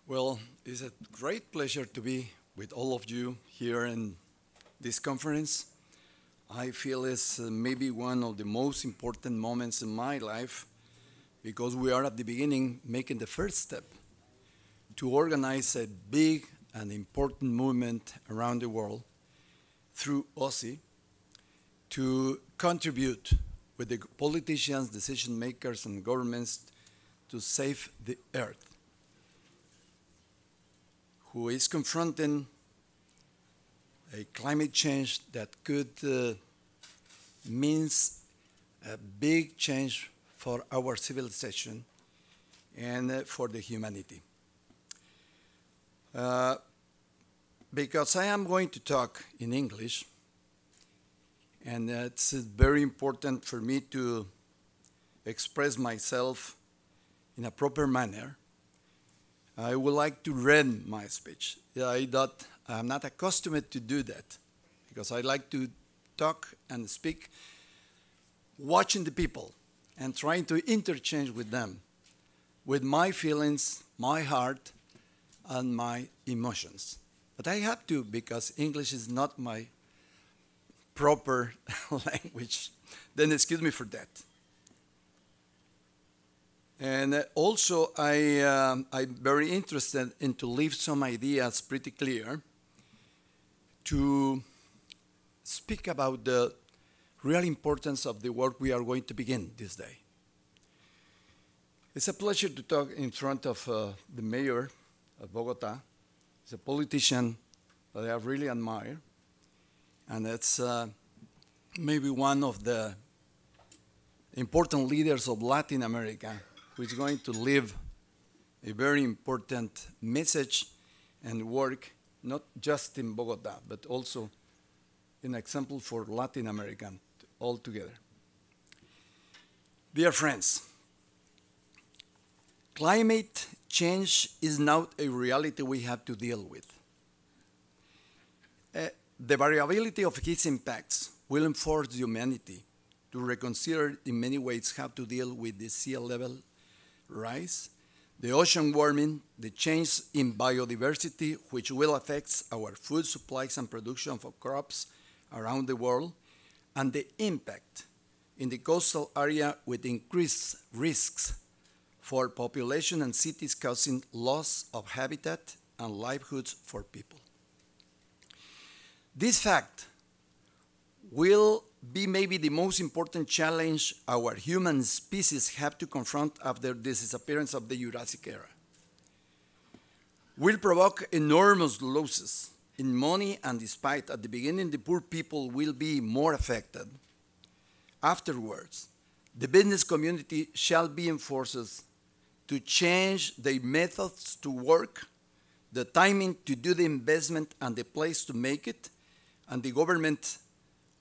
Well, it's a great pleasure to be with all of you here in this conference. I feel it's maybe one of the most important moments in my life because we are at the beginning making the first step to organize a big and important movement around the world through OSI to contribute with the politicians, decision makers, and governments to save the earth, who is confronting a climate change that could mean a big change for our civilization and for the humanity. Because I am going to talk in English, and it's very important for me to express myself in a proper manner, I would like to read my speech. I'm not accustomed to do that because I like to talk and speak watching the people and trying to interchange with them, with my feelings, my heart, and my emotions. But I have to because English is not my proper language. Then excuse me for that. And also, I'm very interested in to leave some ideas pretty clear to speak about the real importance of the work we are going to begin this day. It's a pleasure to talk in front of the mayor of Bogota. He's a politician that I really admire, and it's maybe one of the important leaders of Latin America who is going to leave a very important message and work, not just in Bogota, but also an example for Latin America altogether. Dear friends, climate change is now a reality we have to deal with. The variability of its impacts will force humanity to reconsider in many ways how to deal with the sea level rise, the ocean warming, the change in biodiversity, which will affect our food supplies and production of crops around the world, and the impact in the coastal area with increased risks for population and cities causing loss of habitat and livelihoods for people. This fact will be maybe the most important challenge our human species have to confront after the disappearance of the Jurassic era. Will provoke enormous losses in money, and despite at the beginning the poor people will be more affected, afterwards the business community shall be enforced to change their methods to work, the timing to do the investment and the place to make it, and the government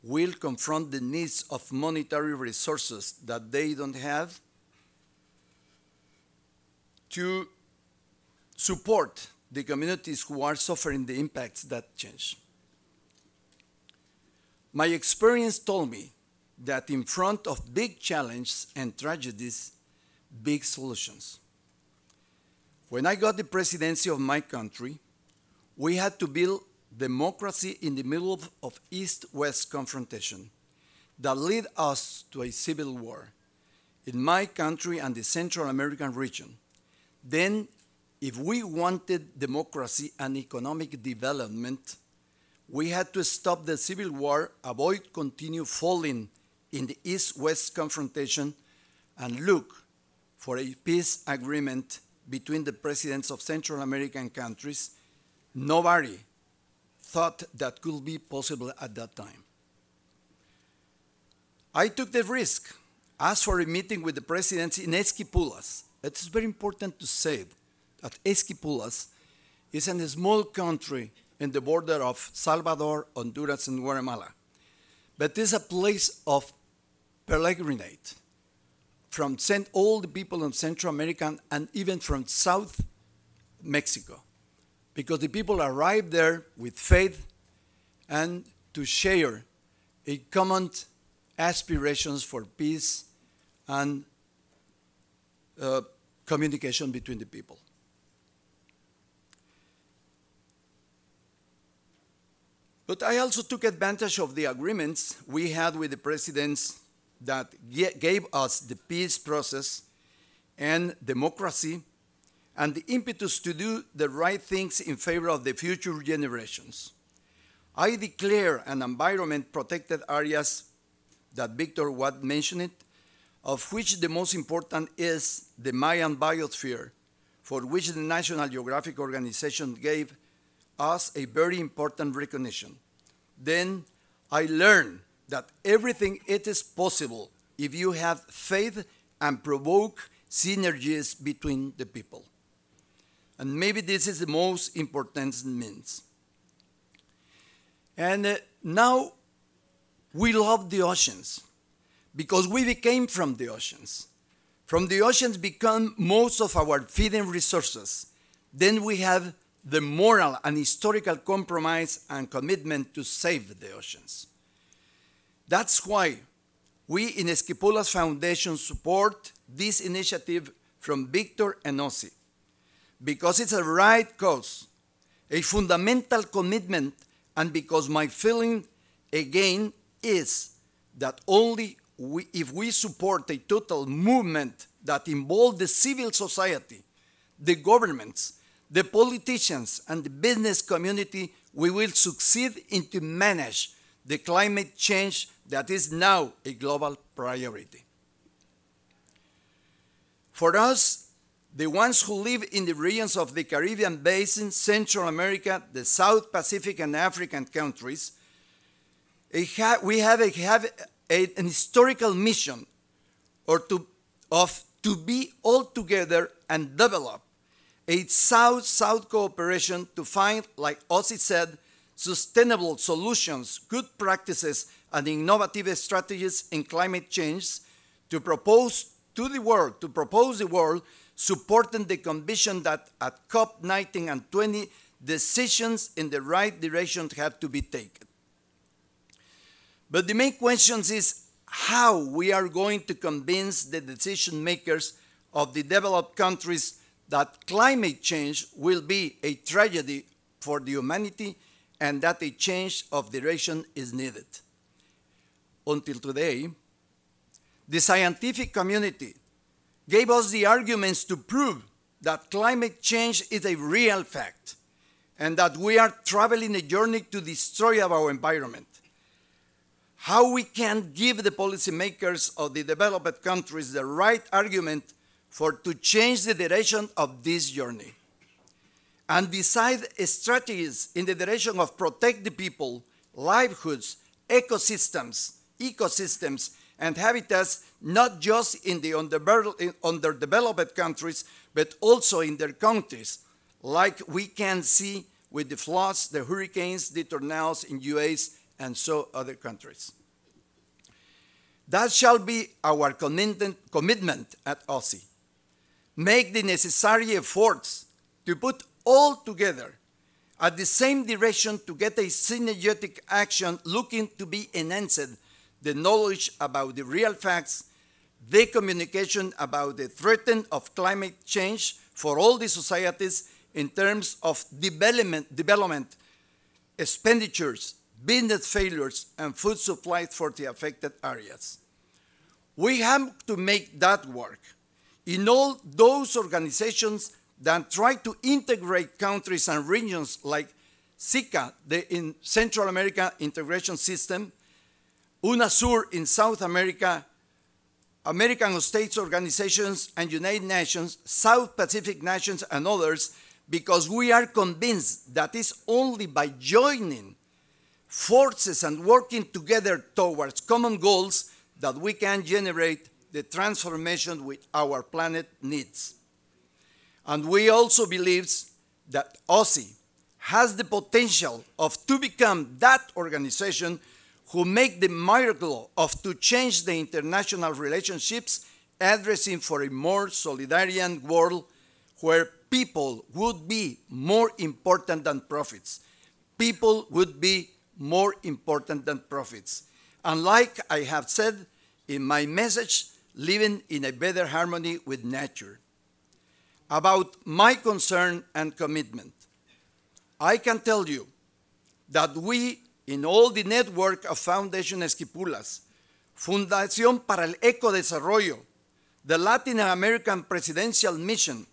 will confront the needs of monetary resources that they don't have to support the communities who are suffering the impacts that change. My experience told me that in front of big challenges and tragedies, big solutions. When I got the presidency of my country, we had to build democracy in the middle of East-West confrontation that led us to a civil war in my country and the Central American region. Then, if we wanted democracy and economic development, we had to stop the civil war, avoid continue falling in the East-West confrontation, and look for a peace agreement between the presidents of Central American countries. Nobody thought that could be possible at that time. I took the risk, asked for a meeting with the presidents in Esquipulas. It's very important to say that Esquipulas is a small country in the border of Salvador, Honduras, and Guatemala. But it's a place of pilgrimage from all the people in Central America and even from South Mexico, because the people arrived there with faith and to share a common aspirations for peace and communication between the people. But I also took advantage of the agreements we had with the presidents that gave us the peace process and democracy and the impetus to do the right things in favor of the future generations. I declare an environment protected areas that Victor was mentioned, of which the most important is the Mayan biosphere, for which the National Geographic Organization gave us a very important recognition. Then I learned that everything it is possible if you have faith and provoke synergies between the people. And maybe this is the most important means. And now we love the oceans because we became from the oceans. From the oceans become most of our feeding resources. Then we have the moral and historical compromise and commitment to save the oceans. That's why we in Esquipula's Foundation support this initiative from Victor and OSI, because it's a right cause, a fundamental commitment, and because my feeling, again, is that only if we support a total movement that involves the civil society, the governments, the politicians, and the business community, we will succeed in to manage the climate change that is now a global priority. For us, the ones who live in the regions of the Caribbean Basin, Central America, the South Pacific, and African countries, we have an historical mission to be all together and develop a South-South cooperation to find, like OSI said, sustainable solutions, good practices, and innovative strategies in climate change to propose the world supporting the conviction that at COP19 and 20, decisions in the right direction have to be taken. But the main question is how we are going to convince the decision makers of the developed countries that climate change will be a tragedy for the humanity and that a change of direction is needed. Until today, the scientific community gave us the arguments to prove that climate change is a real fact and that we are traveling a journey to destroy our environment. How we can give the policymakers of the developed countries the right argument to change the direction of this journey and decide strategies in the direction of protect the people, livelihoods, ecosystems, and habitats, not just in the underdeveloped countries, but also in their countries, like we can see with the floods, the hurricanes, the tornadoes in US, and so other countries. That shall be our commitment at OSI. Make the necessary efforts to put all together at the same direction to get a synergetic action looking to be enhanced the knowledge about the real facts, the communication about the threat of climate change for all the societies in terms of development expenditures, business failures, and food supplies for the affected areas. We have to make that work in all those organizations that try to integrate countries and regions like SICA, the Central America Integration System, UNASUR in South America, American States Organizations and United Nations, South Pacific Nations, and others, because we are convinced that it's only by joining forces and working together towards common goals that we can generate the transformation which our planet needs. And we also believe that OSI has the potential to become that organization who make the miracle to change the international relationships, addressing for a more solidarian world where people would be more important than profits. People would be more important than profits. And like I have said in my message, living in a better harmony with nature. About my concern and commitment, I can tell you that we in all the network of Foundation Esquipulas, Fundación para el Ecodesarrollo, the Latin American Presidential Mission,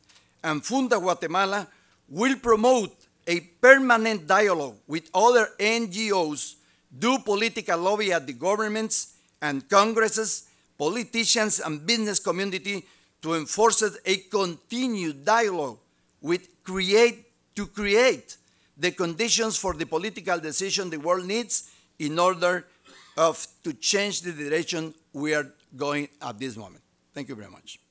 and Funda Guatemala will promote a permanent dialogue with other NGOs, do political lobby at the governments and congresses, politicians, and business community to enforce a continued dialogue to create the conditions for the political decision the world needs in order to change the direction we are going at this moment. Thank you very much.